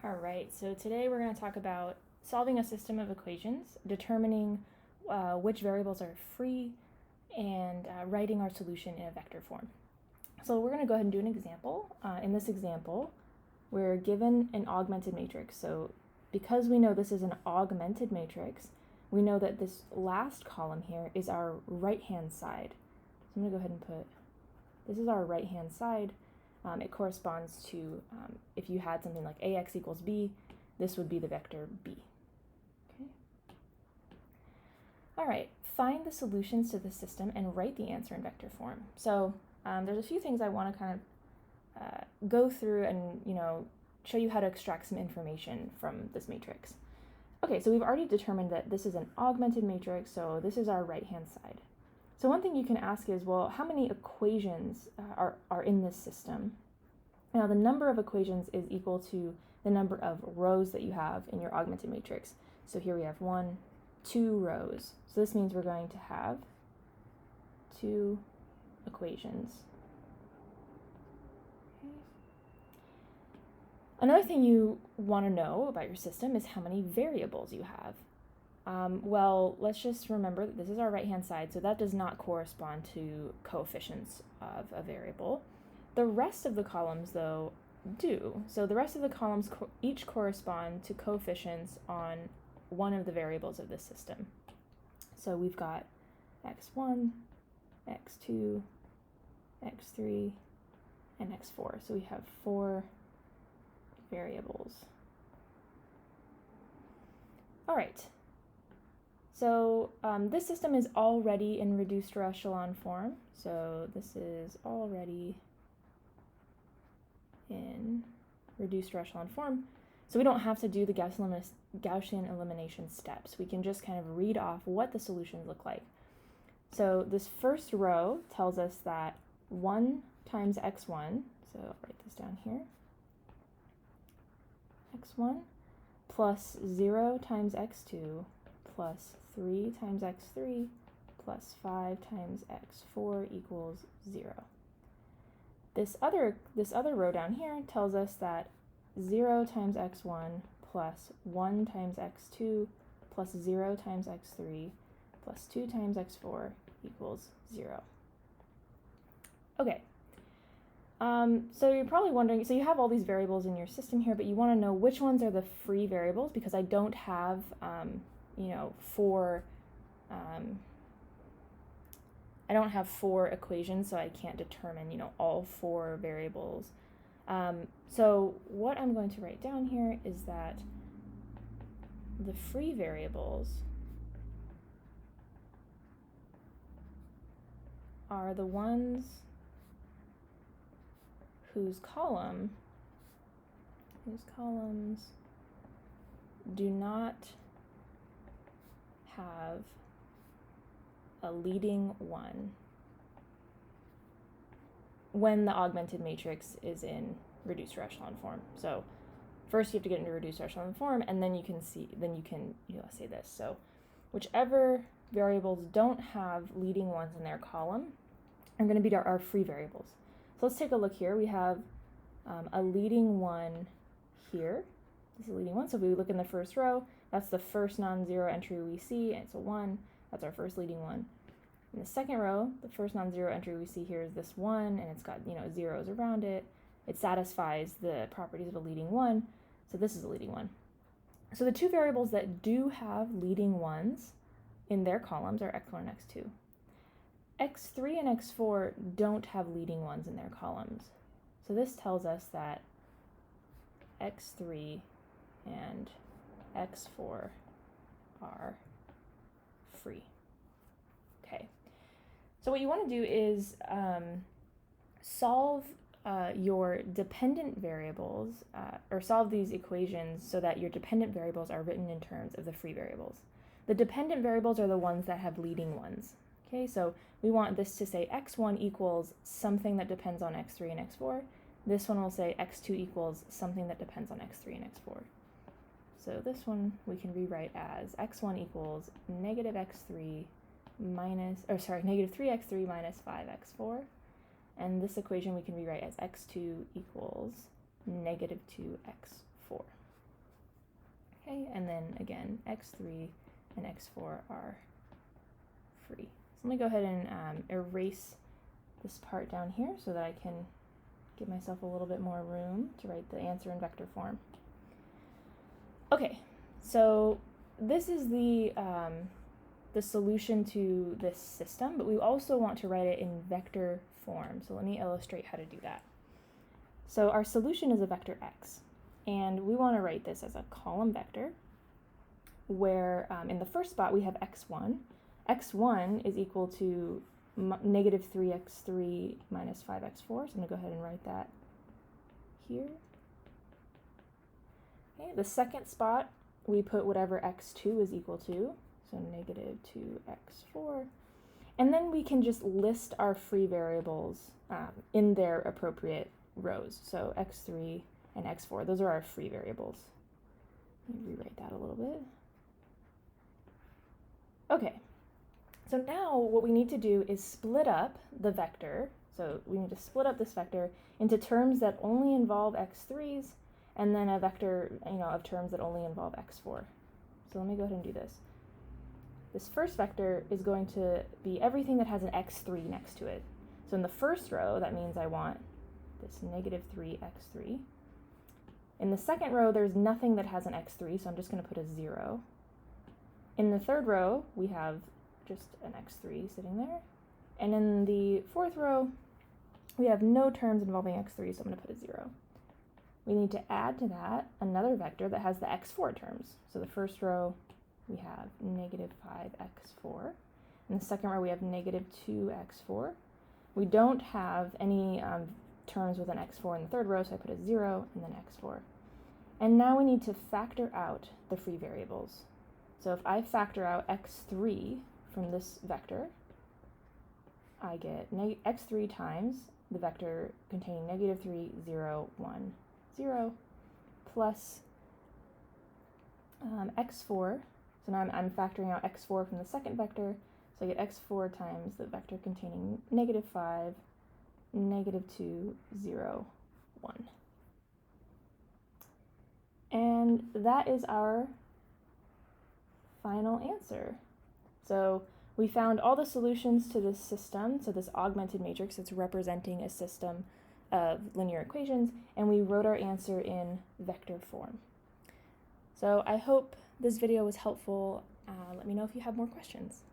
All right, so today we're going to talk about solving a system of equations, determining which variables are free, and writing our solution in a vector form. So we're going to go ahead and do an example. In this example, we're given an augmented matrix. So because we know this is an augmented matrix, we know that this last column here is our right-hand side. So I'm going to go ahead and put, this is our right-hand side. It corresponds to, if you had something like ax equals b, this would be the vector b. Okay. All right, find the solutions to the system and write the answer in vector form. So there's a few things I want to kind of go through and show you how to extract some information from this matrix. Okay, so we've already determined that this is an augmented matrix, so this is our right-hand side. So one thing you can ask is, well, how many equations are in this system? Now, the number of equations is equal to the number of rows that you have in your augmented matrix. So here we have 1, 2 rows. So this means we're going to have 2 equations. Okay. Another thing you want to know about your system is how many variables you have. Well, let's just remember that this is our right-hand side, so that does not correspond to coefficients of a variable. The rest of the columns, though, do. So the rest of the columns each correspond to coefficients on one of the variables of this system. So we've got x1, x2, x3, and x4. So we have 4 variables. All right. So this system is already in reduced or echelon form. So this is already in reduced or echelon form. So we don't have to do the Gaussian elimination steps. We can just kind of read off what the solutions look like. So this first row tells us that 1 times x1, so I'll write this down here, x1 plus 0 times x2 plus 3 times x3 plus 5 times x4 equals 0. This other row down here tells us that 0 times x1 plus 1 times x2 plus 0 times x3 plus 2 times x4 equals 0. Okay. So you're probably wondering, so you have all these variables in your system here, but you want to know which ones are the free variables, because I don't have I don't have 4 equations, so I can't determine, all 4 variables. So what I'm going to write down here is that the free variables are the ones whose columns do not have a leading one when the augmented matrix is in reduced or echelon form. So first you have to get into reduced or echelon form, and then you can say this. So whichever variables don't have leading ones in their column are going to be our free variables. So let's take a look here. We have a leading one here. This is a leading one. So if we look in the first row, that's the first non-zero entry we see, and it's a 1. That's our first leading one. In the second row, the first non-zero entry we see here is this 1, and it's got zeros around it. It satisfies the properties of a leading one, so this is a leading one. So the 2 variables that do have leading ones in their columns are x1 and x2. x3 and x4 don't have leading ones in their columns. So this tells us that x3 and x4 are free. Okay, so what you want to do is solve your dependent variables, or solve these equations so that your dependent variables are written in terms of the free variables. The dependent variables are the ones that have leading ones. Okay, so we want this to say x1 equals something that depends on x3 and x4. This one will say x2 equals something that depends on x3 and x4. So this one we can rewrite as x1 equals negative 3x3 minus 5x4. And this equation we can rewrite as x2 equals negative 2x4. Okay, and then again, x3 and x4 are free. So let me go ahead and erase this part down here so that I can give myself a little bit more room to write the answer in vector form. Okay, so this is the solution to this system, but we also want to write it in vector form. So let me illustrate how to do that. So our solution is a vector x, and we want to write this as a column vector where in the first spot we have x1. x1 is equal to negative 3x3 minus 5x4, so I'm going to go ahead and write that here. Okay, the second spot we put whatever x2 is equal to, so negative 2x4, and then we can just list our free variables in their appropriate rows. So x3 and x4, those are our free variables. Let me rewrite that a little bit. Okay, so now what we need to do is split up the vector. So we need to split up this vector into terms that only involve x3s, and then a vector, of terms that only involve x4. So let me go ahead and do this. This first vector is going to be everything that has an x3 next to it. So in the first row, that means I want this negative 3x3. In the second row, there's nothing that has an x3, so I'm just going to put a 0. In the third row, we have just an x3 sitting there. And in the fourth row, we have no terms involving x3, so I'm going to put a 0. We need to add to that another vector that has the x4 terms. So the first row, we have negative 5x4. In the second row, we have negative 2x4. We don't have any terms with an x4 in the third row, so I put a 0 and then x4. And now we need to factor out the free variables. So if I factor out x3 from this vector, I get x3 times the vector containing negative 3, 0, 1, 0, plus x4. So now I'm factoring out x4 from the second vector, so I get x4 times the vector containing negative 5, negative 2, 0, 1. And that is our final answer. So we found all the solutions to this system, so this augmented matrix that's representing a system of linear equations, and we wrote our answer in vector form. So I hope this video was helpful. Let me know if you have more questions.